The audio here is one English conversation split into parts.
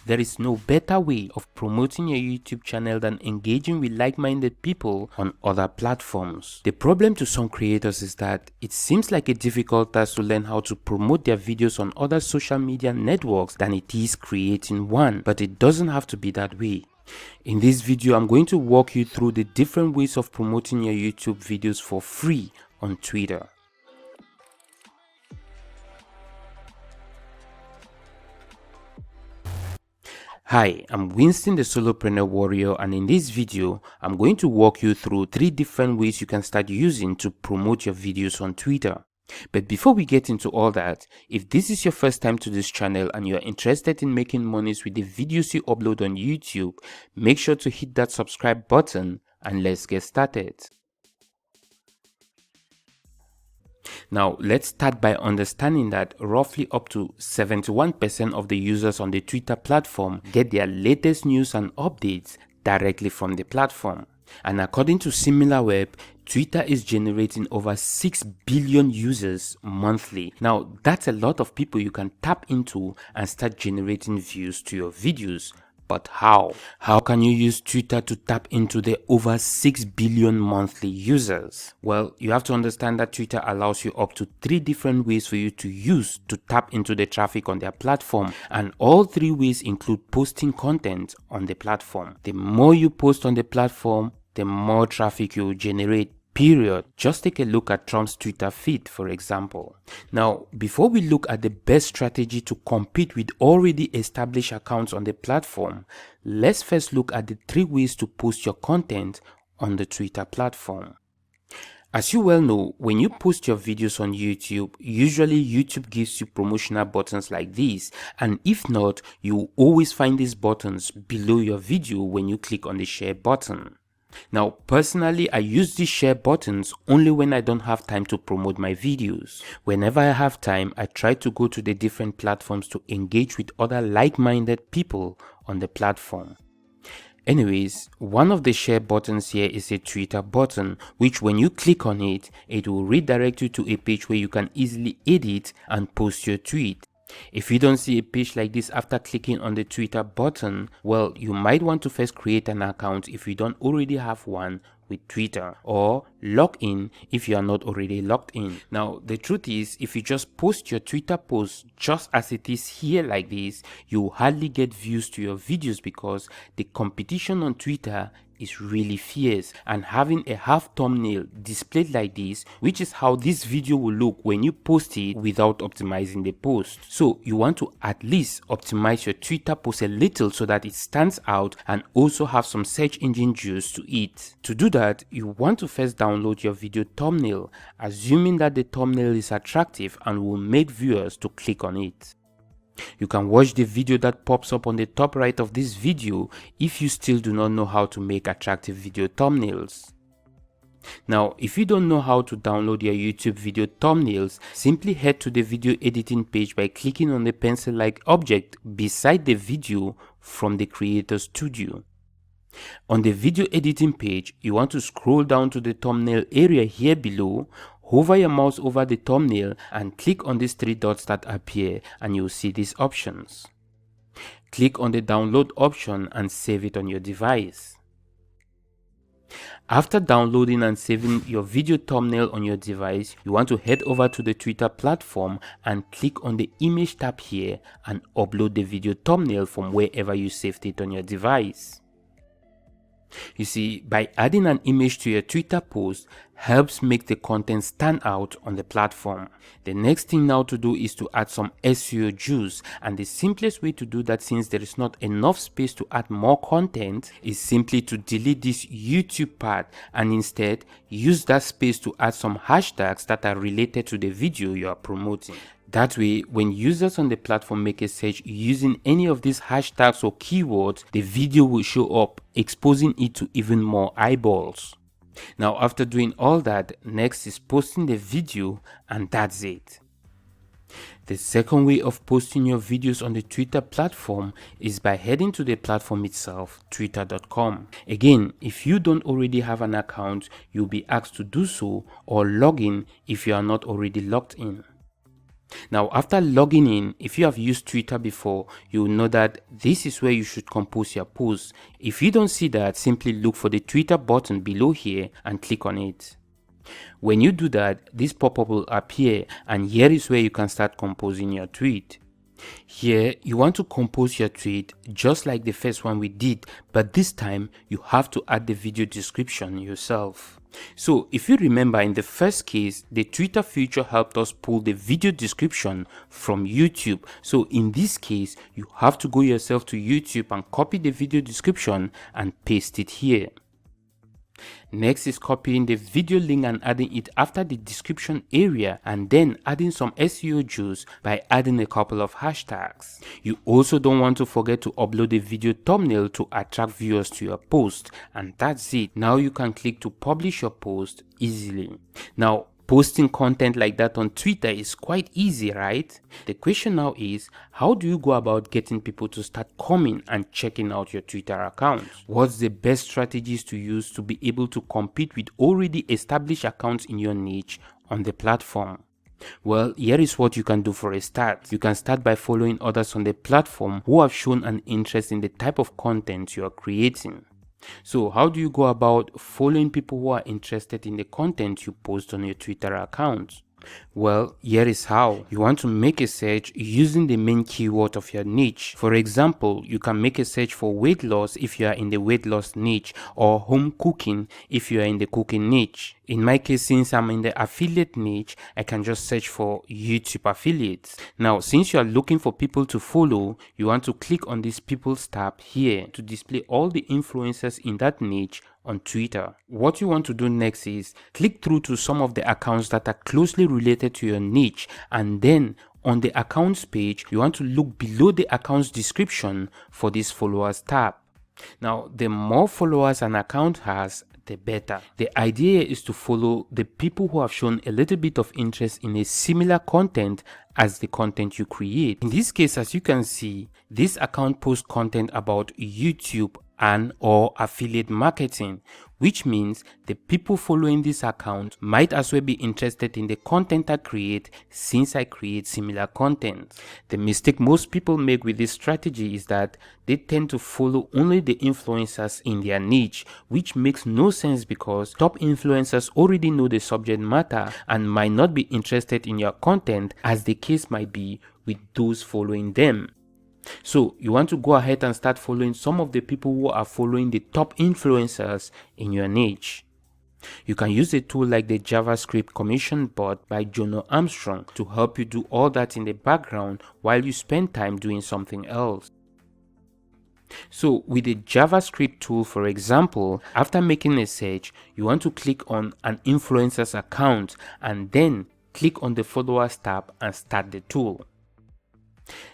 There is no better way of promoting your YouTube channel than engaging with like-minded people on other platforms. The problem to some creators is that it seems like a difficult task to learn how to promote their videos on other social media networks than it is creating one, but it doesn't have to be that way. In this video, I'm going to walk you through the different ways of promoting your YouTube videos for free on Twitter. Hi, I'm Winston the Solopreneur Warrior, and in this video, I'm going to walk you through 3 different ways you can start using to promote your videos on Twitter. But before we get into all that, if this is your first time to this channel and you're interested in making monies with the videos you upload on YouTube, make sure to hit that subscribe button and let's get started. Now, let's start by understanding that roughly up to 71% of the users on the Twitter platform get their latest news and updates directly from the platform. And according to SimilarWeb, Twitter is generating over 6 billion users monthly. Now, that's a lot of people you can tap into and start generating views to your videos. But how? How can you use Twitter to tap into the over 6 billion monthly users? Well, you have to understand that Twitter allows you up to 3 different ways for you to use to tap into the traffic on their platform, and all 3 ways include posting content on the platform. The more you post on the platform, the more traffic you will generate. Period. Just take a look at Trump's Twitter feed, for example. Now, before we look at the best strategy to compete with already established accounts on the platform, let's first look at the 3 ways to post your content on the Twitter platform. As you well know, when you post your videos on YouTube, usually YouTube gives you promotional buttons like this, and if not, you will always find these buttons below your video when you click on the share button. Now, personally, I use these share buttons only when I don't have time to promote my videos. Whenever I have time, I try to go to the different platforms to engage with other like-minded people on the platform. Anyways, one of the share buttons here is a Twitter button, which when you click on it, it will redirect you to a page where you can easily edit and post your tweet. If you don't see a page like this after clicking on the Twitter button, well, you might want to first create an account if you don't already have one with Twitter, or log in if you are not already logged in. Now, the truth is, if you just post your Twitter post just as it is here like this, you hardly get views to your videos because the competition on Twitter is really fierce, and having a half thumbnail displayed like this, which is how this video will look when you post it without optimizing the post. So you want to at least optimize your Twitter post a little so that it stands out and also have some search engine juice to it. To do that, you want to first download your video thumbnail, assuming that the thumbnail is attractive and will make viewers to click on it. You can watch the video that pops up on the top right of this video if you still do not know how to make attractive video thumbnails. Now, if you don't know how to download your YouTube video thumbnails, simply head to the video editing page by clicking on the pencil-like object beside the video from the Creator Studio. On the video editing page, you want to scroll down to the thumbnail area here below, hover your mouse over the thumbnail and click on these 3 dots that appear, and you'll see these options. Click on the download option and save it on your device. After downloading and saving your video thumbnail on your device, you want to head over to the Twitter platform and click on the image tab here and upload the video thumbnail from wherever you saved it on your device. You see, by adding an image to your Twitter post helps make the content stand out on the platform. The next thing now to do is to add some SEO juice, and the simplest way to do that, since there is not enough space to add more content, is simply to delete this YouTube part and instead use that space to add some hashtags that are related to the video you are promoting. That way, when users on the platform make a search using any of these hashtags or keywords, the video will show up, exposing it to even more eyeballs. Now, after doing all that, next is posting the video, and that's it. The second way of posting your videos on the Twitter platform is by heading to the platform itself, twitter.com. Again, if you don't already have an account, you'll be asked to do so or log in if you are not already logged in. Now, after logging in, if you have used Twitter before, you will know that this is where you should compose your posts. If you don't see that, simply look for the Twitter button below here and click on it. When you do that, this pop-up will appear, and here is where you can start composing your tweet. Here, you want to compose your tweet just like the first one we did, but this time you have to add the video description yourself. So if you remember, in the first case, the Twitter feature helped us pull the video description from YouTube. So in this case, you have to go yourself to YouTube and copy the video description and paste it here. Next is copying the video link and adding it after the description area, and then adding some SEO juice by adding a couple of hashtags. You also don't want to forget to upload a video thumbnail to attract viewers to your post, and that's it. Now you can click to publish your post easily. Now, posting content like that on Twitter is quite easy, right? The question now is, how do you go about getting people to start coming and checking out your Twitter account? What's the best strategies to use to be able to compete with already established accounts in your niche on the platform? Well, here is what you can do for a start. You can start by following others on the platform who have shown an interest in the type of content you are creating. So how do you go about following people who are interested in the content you post on your Twitter account? Well, here is how. You want to make a search using the main keyword of your niche. For example, you can make a search for weight loss if you are in the weight loss niche, or home cooking if you are in the cooking niche. In my case, since I'm in the affiliate niche, I can just search for YouTube affiliates. Now, since you are looking for people to follow, you want to click on this People's tab here to display all the influencers in that niche on Twitter. What you want to do next is click through to some of the accounts that are closely related to your niche, and then on the accounts page, you want to look below the accounts description for this followers tab. Now, the more followers an account has, the better. The idea is to follow the people who have shown a little bit of interest in a similar content as the content you create. In this case, as you can see, this account posts content about YouTube and or affiliate marketing, which means the people following this account might as well be interested in the content I create, since I create similar content. The mistake most people make with this strategy is that they tend to follow only the influencers in their niche, which makes no sense because top influencers already know the subject matter and might not be interested in your content, as the case might be with those following them. So you want to go ahead and start following some of the people who are following the top influencers in your niche. You can use a tool like the JavaScript Commission Bot by Jono Armstrong to help you do all that in the background while you spend time doing something else. So with the JavaScript tool, for example, after making a search, you want to click on an influencer's account and then click on the followers tab and start the tool.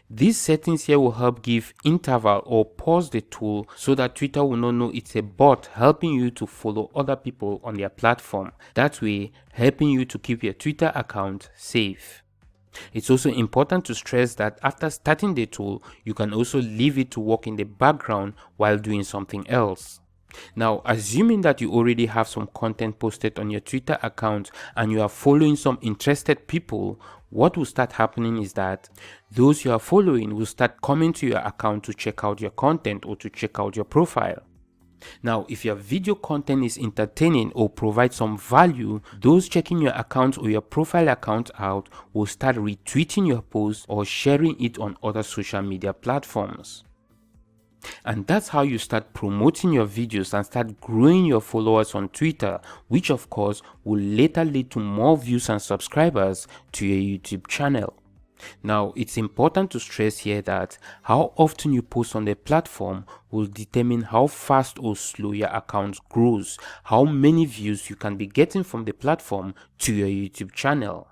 These settings here will help give interval or pause the tool so that Twitter will not know it's a bot helping you to follow other people on their platform. That way, helping you to keep your Twitter account safe. It's also important to stress that after starting the tool, you can also leave it to work in the background while doing something else. Now, assuming that you already have some content posted on your Twitter account and you are following some interested people, what will start happening is that those you are following will start coming to your account to check out your content or to check out your profile. Now, if your video content is entertaining or provides some value, those checking your account or your profile account out will start retweeting your post or sharing it on other social media platforms. And that's how you start promoting your videos and start growing your followers on Twitter, which of course will later lead to more views and subscribers to your YouTube channel. Now, it's important to stress here that how often you post on the platform will determine how fast or slow your account grows, how many views you can be getting from the platform to your YouTube channel.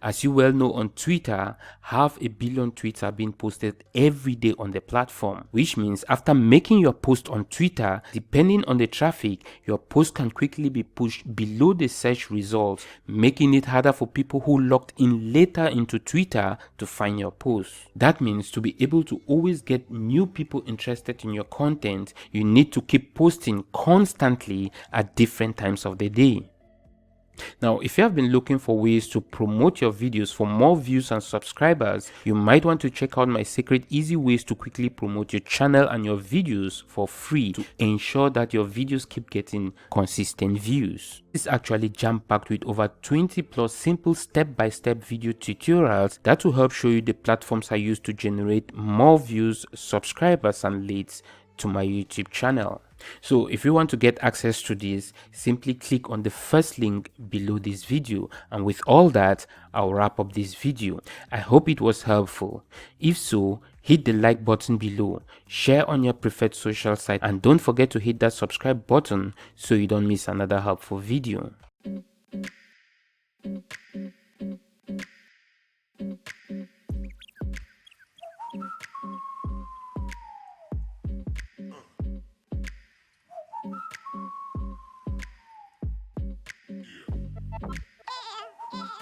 As you well know, on Twitter, 500 million tweets are being posted every day on the platform, which means after making your post on Twitter, depending on the traffic, your post can quickly be pushed below the search results, making it harder for people who logged in later into Twitter to find your post. That means to be able to always get new people interested in your content, you need to keep posting constantly at different times of the day. Now, if you have been looking for ways to promote your videos for more views and subscribers, you might want to check out my secret easy ways to quickly promote your channel and your videos for free to ensure that your videos keep getting consistent views. This is actually jam-packed with over 20 plus simple step-by-step video tutorials that will help show you the platforms I use to generate more views, subscribers, and leads to my YouTube channel. So if you want to get access to this, simply click on the first link below this video, and with all that, I'll wrap up this video. I hope it was helpful. If so, hit the like button below, share on your preferred social site, and don't forget to hit that subscribe button so you don't miss another helpful video.